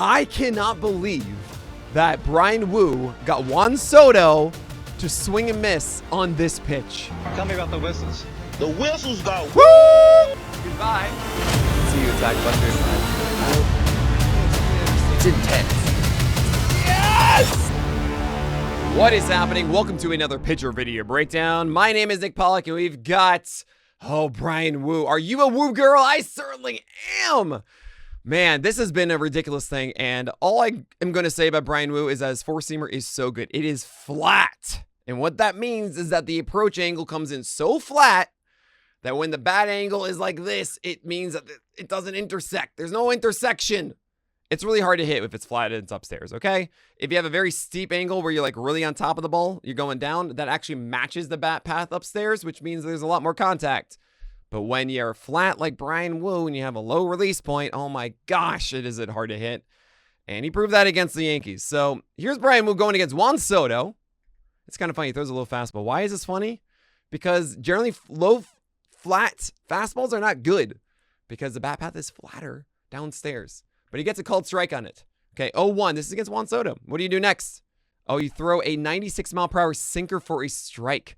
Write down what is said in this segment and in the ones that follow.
I cannot believe that Bryan Woo got Juan Soto to swing and miss on this pitch. Tell me about the whistles. The whistles go. Woo! Goodbye. See you, Attack Buster. It's intense. Yes! What is happening? Welcome to another pitcher video breakdown. My name is Nick Pollock, and we've got, Bryan Woo. Are you a Woo girl? I certainly am. Man, this has been a ridiculous thing, and all I am going to say about Bryan Woo is that his four-seamer is so good. It is flat, and what that means is that the approach angle comes in so flat that when the bat angle is like this, it means that it doesn't intersect. There's no intersection. It's really hard to hit if it's flat and it's upstairs, okay? If you have a very steep angle where you're like really on top of the ball, you're going down, that actually matches the bat path upstairs, which means there's a lot more contact. But when you're flat like Bryan Woo and you have a low release point, oh my gosh, is it hard to hit. And he proved that against the Yankees. So here's Bryan Woo going against Juan Soto. It's kind of funny. He throws a little fastball. Why is this funny? Because generally low, flat fastballs are not good because the bat path is flatter downstairs. But he gets a called strike on it. Okay, 0-1. This is against Juan Soto. What do you do next? Oh, you throw a 96-mile-per-hour sinker for a strike.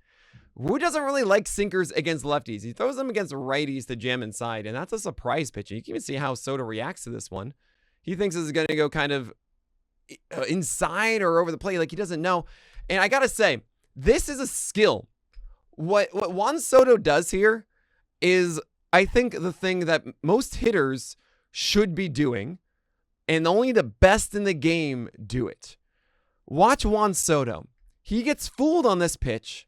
Woo doesn't really like sinkers against lefties. He throws them against righties to jam inside, and that's a surprise pitch. You can even see how Soto reacts to this one. He thinks this is going to go kind of inside or over the plate, like he doesn't know. And I got to say, this is a skill. What Juan Soto does here is, I think, the thing that most hitters should be doing, and only the best in the game do it. Watch Juan Soto. He gets fooled on this pitch,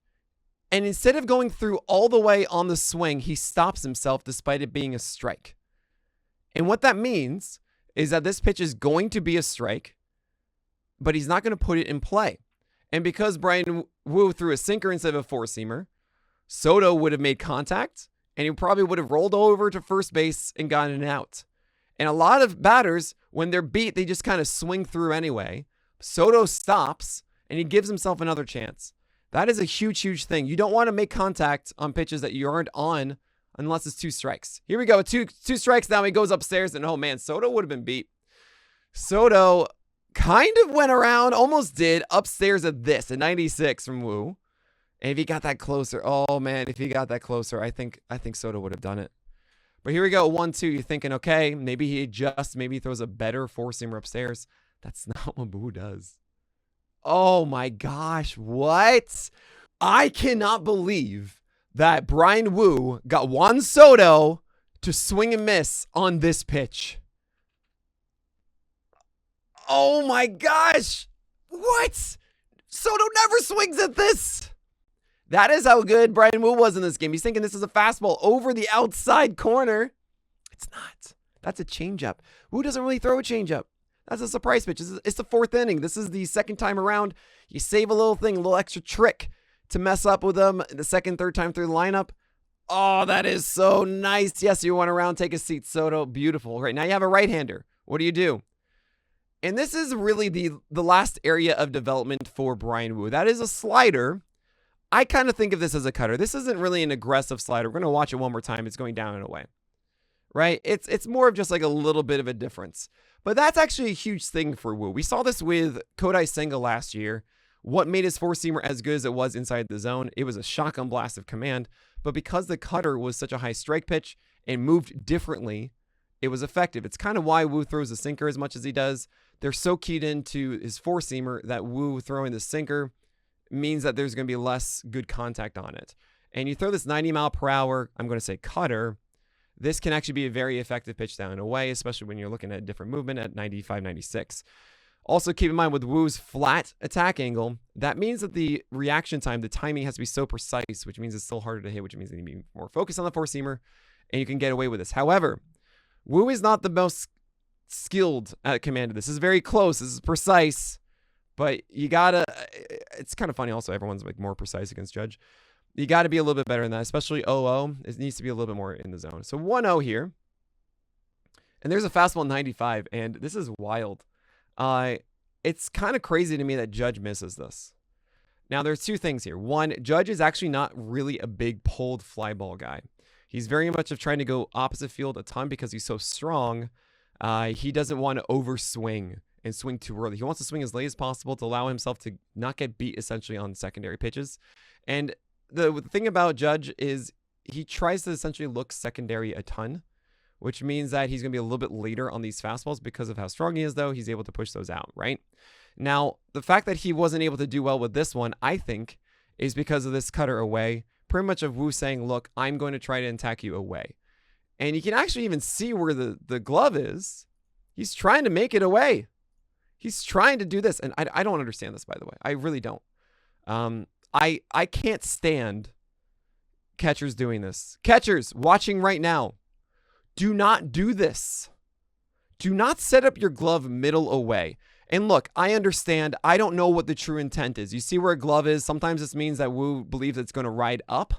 and instead of going through all the way on the swing, he stops himself despite it being a strike. And what that means is that this pitch is going to be a strike, but he's not going to put it in play. And because Bryan Woo threw a sinker instead of a four-seamer, Soto would have made contact, and he probably would have rolled over to first base and gotten an out. And a lot of batters, when they're beat, they just kind of swing through anyway. Soto stops, and he gives himself another chance. That is a huge, huge thing. You don't want to make contact on pitches that you aren't on unless it's two strikes. Here we go. Two strikes now. He goes upstairs, and oh, man, Soto would have been beat. Soto kind of went around, almost did, upstairs at this, a 96 from Woo. And if he got that closer, oh, man, if he got that closer, I think Soto would have done it. But here we go, 1-2. You're thinking, okay, maybe he adjusts, maybe he throws a better four-seamer upstairs. That's not what Woo does. Oh my gosh, what? I cannot believe that Bryan Woo got Juan Soto to swing and miss on this pitch. Oh my gosh, what? Soto never swings at this. That is how good Bryan Woo was in this game. He's thinking this is a fastball over the outside corner. It's not. That's a changeup. Woo doesn't really throw a changeup. That's a surprise pitch. It's the fourth inning. This is the second time around. You save a little thing, a little extra trick to mess up with them the second, third time through the lineup. Oh, that is so nice. Yes, you went around, take a seat, Soto. Beautiful. Right now you have a right-hander. What do? And this is really the last area of development for Bryan Woo. That is a slider. I kind of think of this as a cutter. This isn't really an aggressive slider. We're going to watch it one more time. It's going down and away. Right? It's more of just like a little bit of a difference. But that's actually a huge thing for Woo. We saw this with Kodai Senga last year. What made his four-seamer as good as it was inside the zone? It was a shotgun blast of command. But because the cutter was such a high strike pitch and moved differently, it was effective. It's kind of why Woo throws the sinker as much as he does. They're so keyed into his four-seamer that Woo throwing the sinker means that there's going to be less good contact on it. And you throw this 90-mile-per-hour, I'm going to say cutter, this can actually be a very effective pitch down and away, especially when you're looking at a different movement at 95, 96. Also, keep in mind with Woo's flat attack angle, that means that the reaction time, the timing has to be so precise, which means it's still harder to hit, which means you need to be more focused on the four-seamer, and you can get away with this. However, Woo is not the most skilled at command of this. This is very close. This is precise, but you gotta, it's kind of funny also, everyone's like more precise against Judge. You got to be a little bit better than that, especially 0-0. It needs to be a little bit more in the zone. So 1-0 here. And there's a fastball 95, and this is wild. It's kind of crazy to me that Judge misses this. Now, there's two things here. One, Judge is actually not really a big pulled fly ball guy. He's very much of trying to go opposite field a ton because he's so strong. He doesn't want to overswing and swing too early. He wants to swing as late as possible to allow himself to not get beat essentially on secondary pitches. And the thing about Judge is he tries to essentially look secondary a ton, which means that he's going to be a little bit later on these fastballs because of how strong he is, though. He's able to push those out, right? Now, the fact that he wasn't able to do well with this one, I think, is because of this cutter away. Pretty much of Woo saying, look, I'm going to try to attack you away. And you can actually even see where the glove is. He's trying to make it away. He's trying to do this. And I don't understand this, by the way. I really don't. I can't stand catchers doing this. Catchers watching right now, do not do this. Do not set up your glove middle away. And look, I understand. I don't know what the true intent is. You see where a glove is? Sometimes this means that Woo believes it's going to ride up.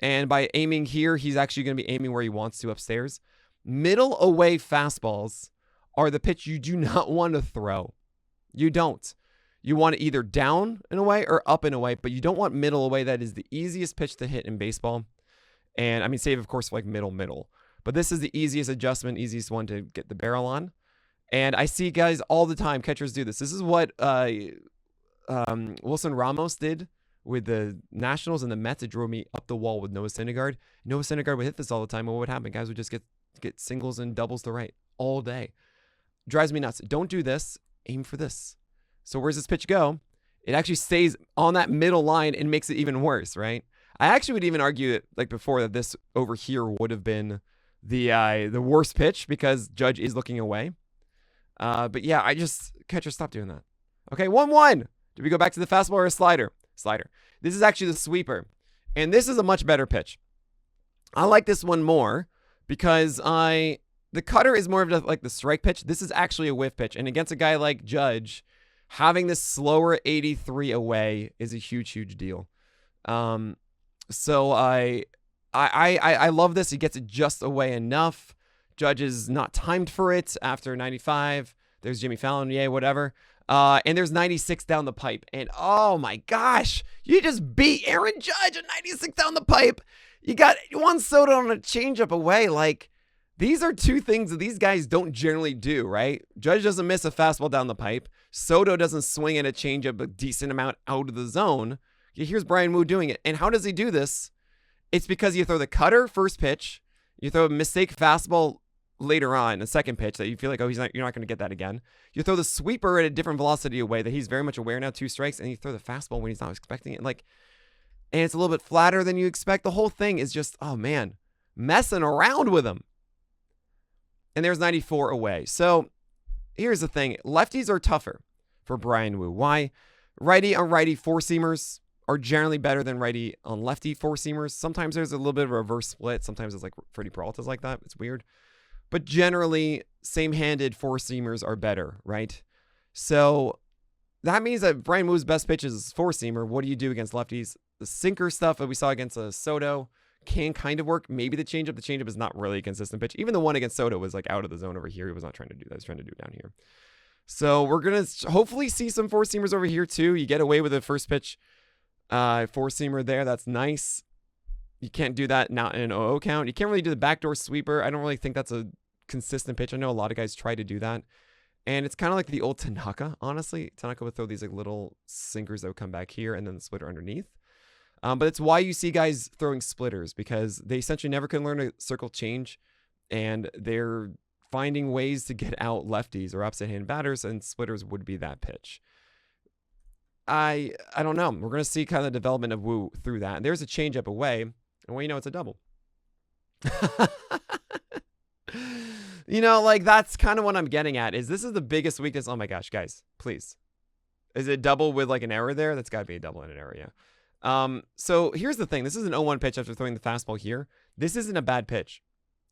And by aiming here, he's actually going to be aiming where he wants to upstairs. Middle away fastballs are the pitch you do not want to throw. You don't. You want it either down in a way or up in a way, but you don't want middle away. That is the easiest pitch to hit in baseball. And I mean, save, of course, for like middle. But this is the easiest adjustment, easiest one to get the barrel on. And I see guys all the time, catchers do this. This is what Wilson Ramos did with the Nationals and the Mets. It drove me up the wall with Noah Syndergaard. Noah Syndergaard would hit this all the time. And what would happen? Guys would just get singles and doubles to right all day. Drives me nuts. Don't do this. Aim for this. So where's this pitch go? It actually stays on that middle line and makes it even worse, right? I actually would even argue it like before that this over here would have been the worst pitch because Judge is looking away. But yeah, catcher, stop doing that. Okay, 1-1. Do we go back to the fastball or a slider? Slider. This is actually the sweeper. And this is a much better pitch. I like this one more because the cutter is more of like the strike pitch. This is actually a whiff pitch. And against a guy like Judge, having this slower 83 away is a huge, huge deal. So I love this. He gets it just away enough. Judge is not timed for it after 95. There's Jimmy Fallon, yay, whatever. And there's 96 down the pipe. And oh my gosh, you just beat Aaron Judge at 96 down the pipe. You got Juan Soto on a changeup away. Like, these are two things that these guys don't generally do, right? Judge doesn't miss a fastball down the pipe. Soto doesn't swing at a changeup a decent amount out of the zone. Here's Bryan Woo doing it. And how does he do this? It's because you throw the cutter first pitch, you throw a mistake fastball later on, the second pitch that you feel like, oh, you're not going to get that again. You throw the sweeper at a different velocity away that he's very much aware now, 2 strikes, and you throw the fastball when he's not expecting it. And it's a little bit flatter than you expect. The whole thing is just, oh man, messing around with him. And there's 94 away. So here's the thing. Lefties are tougher for Bryan Woo. Why? Righty on righty four-seamers are generally better than righty on lefty four-seamers. Sometimes there's a little bit of a reverse split. Sometimes it's like Freddie Peralta's like that. It's weird. But generally, same-handed four-seamers are better, right? So that means that Bryan Woo's best pitch is four-seamer. What do you do against lefties? The sinker stuff that we saw against Soto can kind of work. Maybe the changeup. The changeup is not really a consistent pitch. Even the one against Soto was like out of the zone over here. He was not trying to do that. He was trying to do it down here. So we're going to hopefully see some four-seamers over here too. You get away with a first pitch four-seamer there. That's nice. You can't do that now in an 0-0 count. You can't really do the backdoor sweeper. I don't really think that's a consistent pitch. I know a lot of guys try to do that. And it's kind of like the old Tanaka, honestly. Tanaka would throw these like little sinkers that would come back here and then the splitter underneath. But it's why you see guys throwing splitters, because they essentially never can learn a circle change, and they're finding ways to get out lefties or opposite hand batters, and splitters would be that pitch. I don't know. We're going to see kind of the development of Woo through that. And there's a changeup away, and well, you know, it's a double. You know, like, that's kind of what I'm getting at, is this is the biggest weakness. Oh my gosh, guys, please. Is it double with like an error there? That's got to be a double and an error, yeah. So here's the thing. This is an 0-1 pitch after throwing the fastball here. This isn't a bad pitch.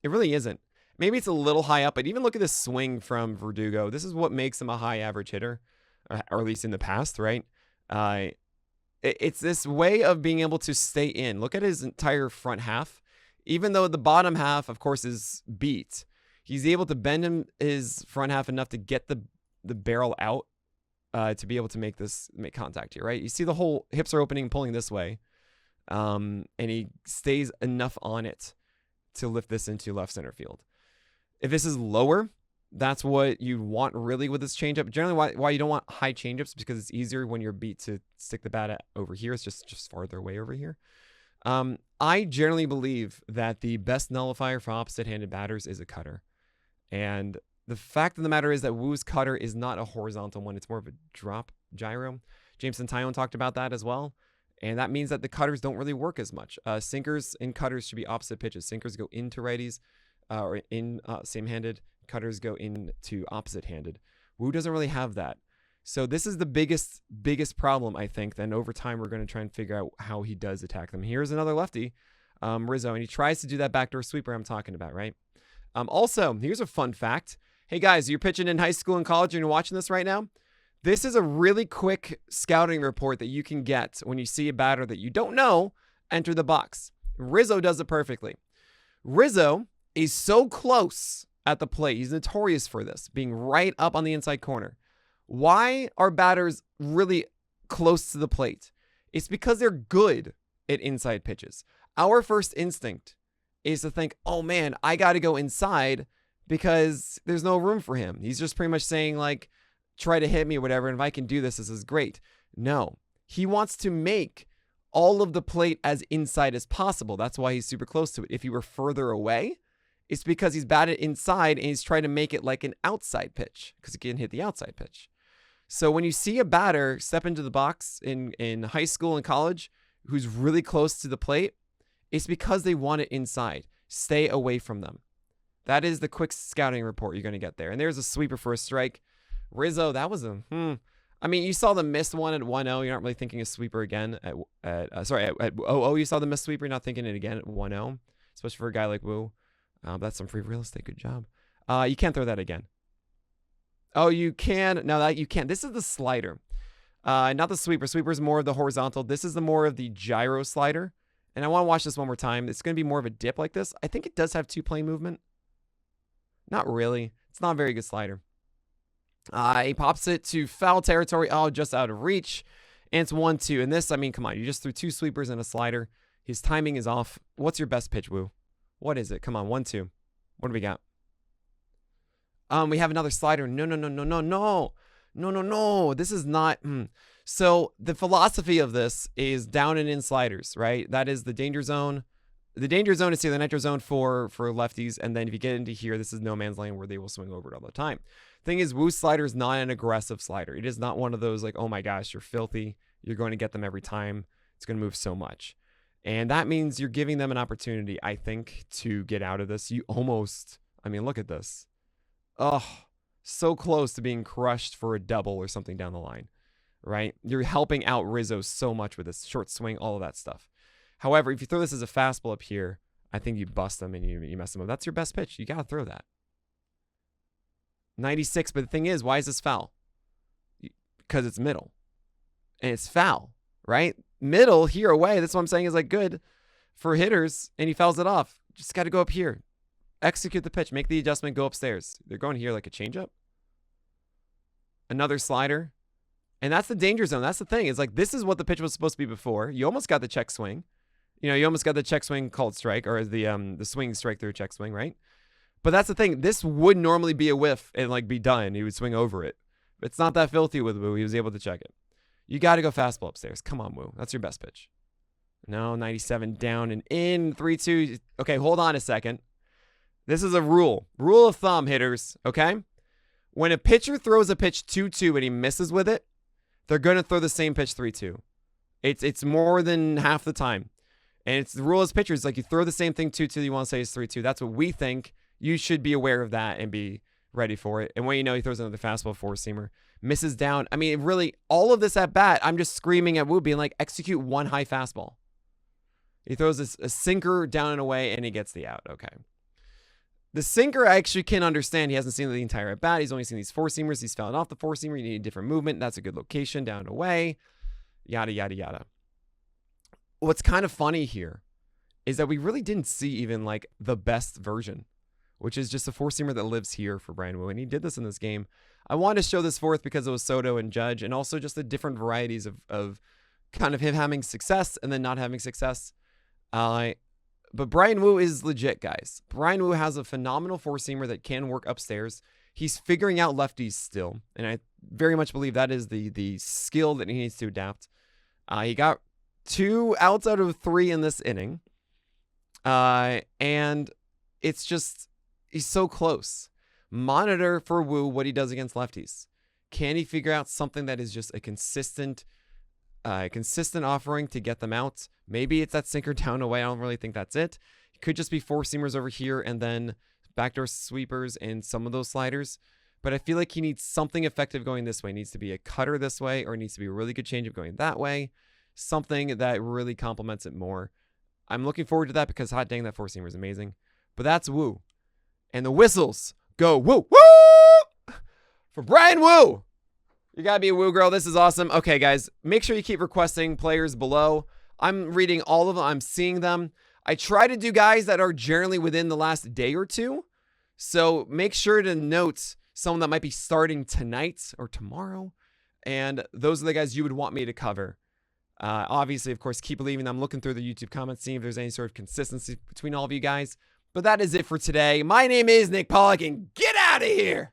It really isn't. Maybe it's a little high up, but even look at this swing from Verdugo. This is what makes him a high average hitter, or at least in the past, right? It's this way of being able to stay in. Look at his entire front half. Even though the bottom half, of course, is beat, he's able to bend his front half enough to get the barrel out. To be able to make contact here, right? You see the whole hips are opening, pulling this way, and he stays enough on it to lift this into left center field. If this is lower, That's what you want really with this changeup. Generally, why you don't want high changeups, because it's easier when you're beat to stick the bat over here. It's just farther away over here. I generally believe that the best nullifier for opposite-handed batters is a cutter. And the fact of the matter is that Woo's cutter is not a horizontal one. It's more of a drop gyro. Jameson Tyone talked about that as well. And that means that the cutters don't really work as much. Sinkers and cutters should be opposite pitches. Sinkers go into righties or in same-handed. Cutters go into opposite-handed. Woo doesn't really have that. So this is the biggest problem, I think. Then over time, we're going to try and figure out how he does attack them. Here's another lefty, Rizzo, and he tries to do that backdoor sweeper I'm talking about, right? Also, here's a fun fact. Hey, guys, you're pitching in high school and college and you're watching this right now? This is a really quick scouting report that you can get when you see a batter that you don't know enter the box. Rizzo does it perfectly. Rizzo is so close at the plate. He's notorious for this, being right up on the inside corner. Why are batters really close to the plate? It's because they're good at inside pitches. Our first instinct is to think, oh man, I got to go inside because there's no room for him. He's just pretty much saying like, try to hit me or whatever. And if I can do this, this is great. No, he wants to make all of the plate as inside as possible. That's why he's super close to it. If he were further away, it's because he's batted inside and he's trying to make it like an outside pitch because he can hit the outside pitch. So when you see a batter step into the box in high school and college who's really close to the plate, it's because they want it inside. Stay away from them. That is the quick scouting report you're going to get there. And there's a sweeper for a strike. Rizzo, that was a, I mean, you saw the missed one at 1-0. You're not really thinking a sweeper again at 0-0. You saw the missed sweeper. You're not thinking it again at 1-0, especially for a guy like Woo. That's some free real estate. Good job. You can't throw that again. Oh, you can. No, that you can't. This is the slider. Not the sweeper. Sweeper is more of the horizontal. This is the more of the gyro slider. And I want to watch this one more time. It's going to be more of a dip like this. I think it does have two-plane movement. Not really. It's not a very good slider. He pops it to foul territory. Oh, just out of reach. And it's 1-2. And this, I mean, come on. You just threw two sweepers and a slider. His timing is off. What's your best pitch, Woo? What is it? Come on, 1-2. What do we got? We have another slider. No. This is not. So the philosophy of this is down and in sliders, right? That is the danger zone. The danger zone is here, the nitro zone for lefties. And then if you get into here, this is no man's land where they will swing over it all the time. Thing is, Woo's slider is not an aggressive slider. It is not one of those like, oh my gosh, you're filthy. You're going to get them every time. It's going to move so much. And that means you're giving them an opportunity, I think, to get out of this. You almost, I mean, look at this. Oh, so close to being crushed for a double or something down the line, right? You're helping out Rizzo so much with this short swing, all of that stuff. However, if you throw this as a fastball up here, I think you bust them and you mess them up. That's your best pitch. You got to throw that. 96, but the thing is, why is this foul? Because it's middle. And it's foul, right? Middle, here, away. That's what I'm saying is like good for hitters, and he fouls it off. Just got to go up here. Execute the pitch. Make the adjustment. Go upstairs. They're going here like a changeup. Another slider. And that's the danger zone. That's the thing. It's like this is what the pitch was supposed to be before. You almost got the check swing. You know, you almost got the check swing called strike, or the swing strike through check swing, right? But that's the thing. This would normally be a whiff and like be done. He would swing over it. But it's not that filthy with Woo. He was able to check it. You got to go fastball upstairs. Come on, Woo. That's your best pitch. No, 97 down and in. 3-2. Okay, hold on a second. This is a rule. Rule of thumb, hitters, okay? When a pitcher throws a pitch 2-2 and he misses with it, they're going to throw the same pitch 3-2. It's more than half the time. And it's the rule as pitchers. Like you throw the same thing 2-2, you want to say is 3-2. That's what we think. You should be aware of that and be ready for it. And when you know he throws another fastball, four-seamer, misses down. I mean, really, all of this at bat, I'm just screaming at Woo, being like, execute one high fastball. He throws a sinker down and away, and he gets the out. Okay. The sinker, I actually can understand. He hasn't seen the entire at bat. He's only seen these four-seamers. He's fouling off the four-seamer. You need a different movement. That's a good location, down and away. Yada, yada, yada. What's kind of funny here is that we really didn't see even like the best version, which is just a four-seamer that lives here for Bryan Woo. And he did this in this game. I wanted to show this forth because it was Soto and Judge, and also just the different varieties of kind of him having success and then not having success. But Bryan Woo is legit, guys. Bryan Woo has a phenomenal four-seamer that can work upstairs. He's figuring out lefties still, and I very much believe that is the skill that he needs to adapt. He got 2 outs out of 3 in this inning, and it's just he's so close. Monitor for Woo what he does against lefties. Can he figure out something that is just a consistent offering to get them out? Maybe it's that sinker down away. I don't really think that's it. It could just be 4-seamers over here and then backdoor sweepers and some of those sliders. But I feel like he needs something effective going this way. It needs to be a cutter this way, or it needs to be a really good changeup going that way. Something that really complements it more. I'm looking forward to that because hot dang, that 4-seamer is amazing. But that's Woo. And the whistles go Woo! Woo! For Bryan Woo! You gotta be a Woo girl. This is awesome. Okay, guys, make sure you keep requesting players below. I'm reading all of them. I'm seeing them. I try to do guys that are generally within the last day or two. So make sure to note someone that might be starting tonight or tomorrow. And those are the guys you would want me to cover. Obviously, of course, keep leaving them. Looking through the YouTube comments, seeing if there's any sort of consistency between all of you guys. But that is it for today. My name is Nick Pollock, and get out of here!